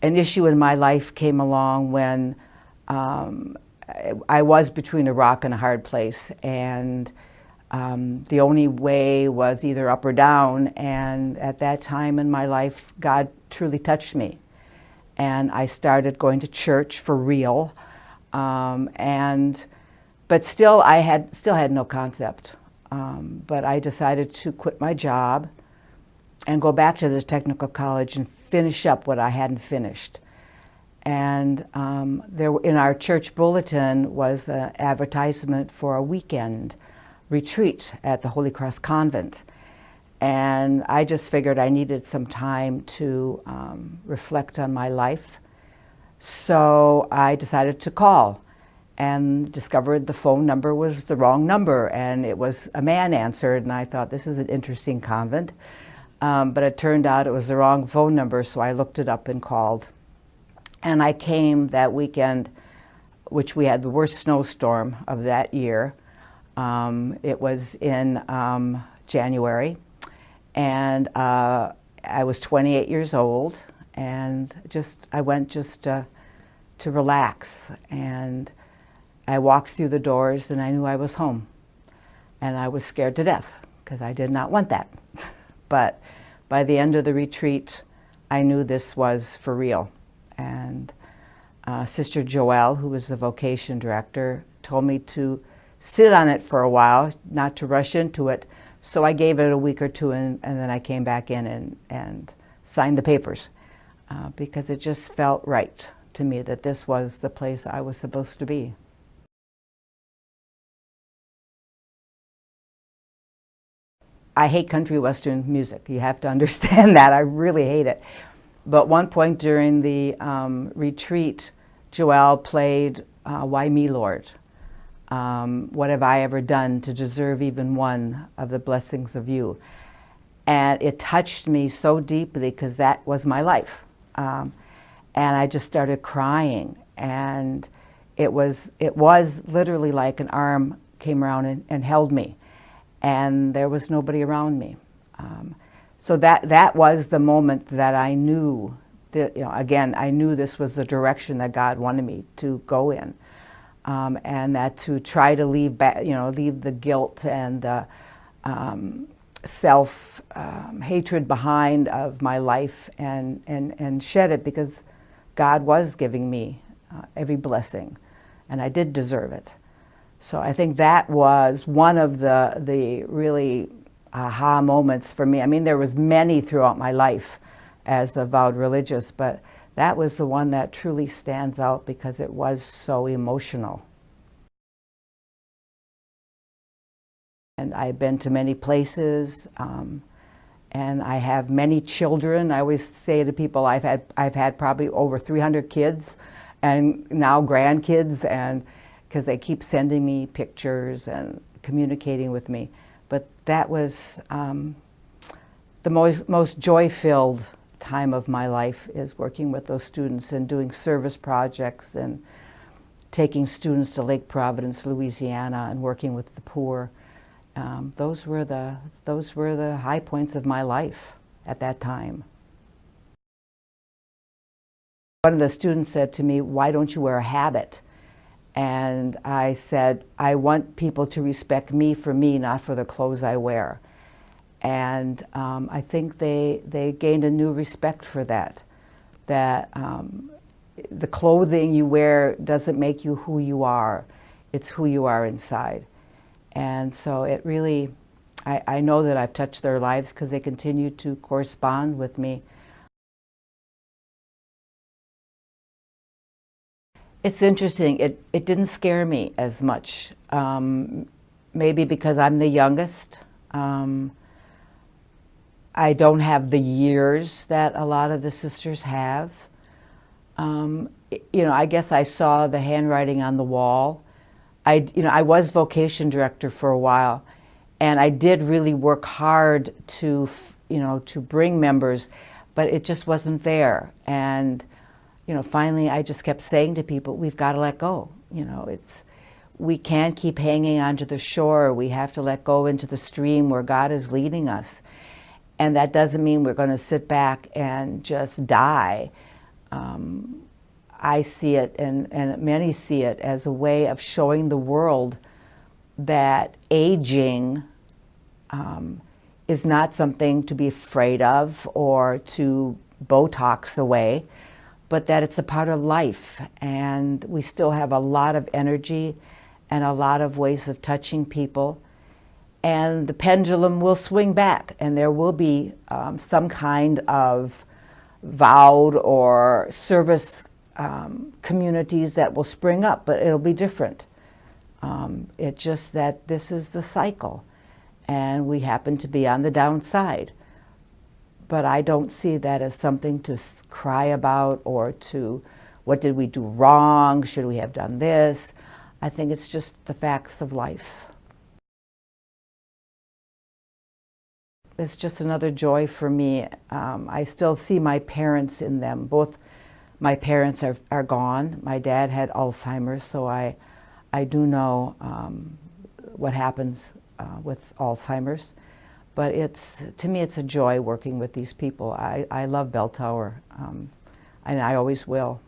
an issue in my life came along when I was between a rock and a hard place, and the only way was either up or down. And at that time in my life, God truly touched me, and I started going to church for real. But still, I had no concept. But I decided to quit my job and go back to the technical college and finish up what I hadn't finished. And there, in our church bulletin, was an advertisement for a weekend retreat at the Holy Cross Convent. And I just figured I needed some time to reflect on my life. So I decided to call and discovered the phone number was the wrong number, and it was a man answered, and I thought, this is an interesting convent. But it turned out it was the wrong phone number, so I looked it up and called. And I came that weekend, which we had the worst snowstorm of that year. It was in January, and I was 28 years old, and I went just to relax. And I walked through the doors and I knew I was home. And I was scared to death because I did not want that. But by the end of the retreat, I knew this was for real. And Sister Joelle, who was the vocation director, told me to sit on it for a while, not to rush into it. So I gave it a week or two, and then I came back in and signed the papers because it just felt right to me that this was the place I was supposed to be. I hate country western music. You have to understand that. I really hate it. But one point during the retreat, Joelle played Why Me, Lord? What have I ever done to deserve even one of the blessings of you? And it touched me so deeply because that was my life. And I just started crying. And it was literally like an arm came around and held me. And there was nobody around me. So that was the moment that I knew that, again, I knew this was the direction that God wanted me to go in. And that to try to leave the guilt and the self-hatred behind of my life and shed it, because God was giving me every blessing, and I did deserve it. So I think that was one of the really aha moments for me. I mean, there was many throughout my life as a vowed religious, but that was the one that truly stands out because it was so emotional. And I've been to many places, and I have many children. I always say to people, I've had probably over 300 kids, and now grandkids, and because they keep sending me pictures and communicating with me. But that was the most joy-filled time of my life, is working with those students and doing service projects and taking students to Lake Providence, Louisiana, and working with the poor. Those were the high points of my life at that time. One of the students said to me, "Why don't you wear a habit?" And I said, "I want people to respect me for me, not for the clothes I wear." And I think they gained a new respect for that. That the clothing you wear doesn't make you who you are. It's who you are inside. And so it really, I know that I've touched their lives because they continue to correspond with me. It's interesting. It didn't scare me as much. Maybe because I'm the youngest. I don't have the years that a lot of the sisters have. I guess I saw the handwriting on the wall. I was vocation director for a while, and I did really work hard to bring members, but it just wasn't there. And finally, I just kept saying to people, we've got to let go. We can't keep hanging onto the shore. We have to let go into the stream where God is leading us. And that doesn't mean we're going to sit back and just die. I see it, and many see it, as a way of showing the world that aging is not something to be afraid of or to Botox away, but that it's a part of life, and we still have a lot of energy and a lot of ways of touching people, and the pendulum will swing back, and there will be some kind of vowed or service communities that will spring up, but it'll be different. It's just that this is the cycle, and we happen to be on the downside. But I don't see that as something to cry about or to, what did we do wrong? Should we have done this? I think it's just the facts of life. It's just another joy for me. I still see my parents in them. Both my parents are gone. My dad had Alzheimer's, so I do know what happens with Alzheimer's. But to me, it's a joy working with these people. I love Bell Tower, and I always will.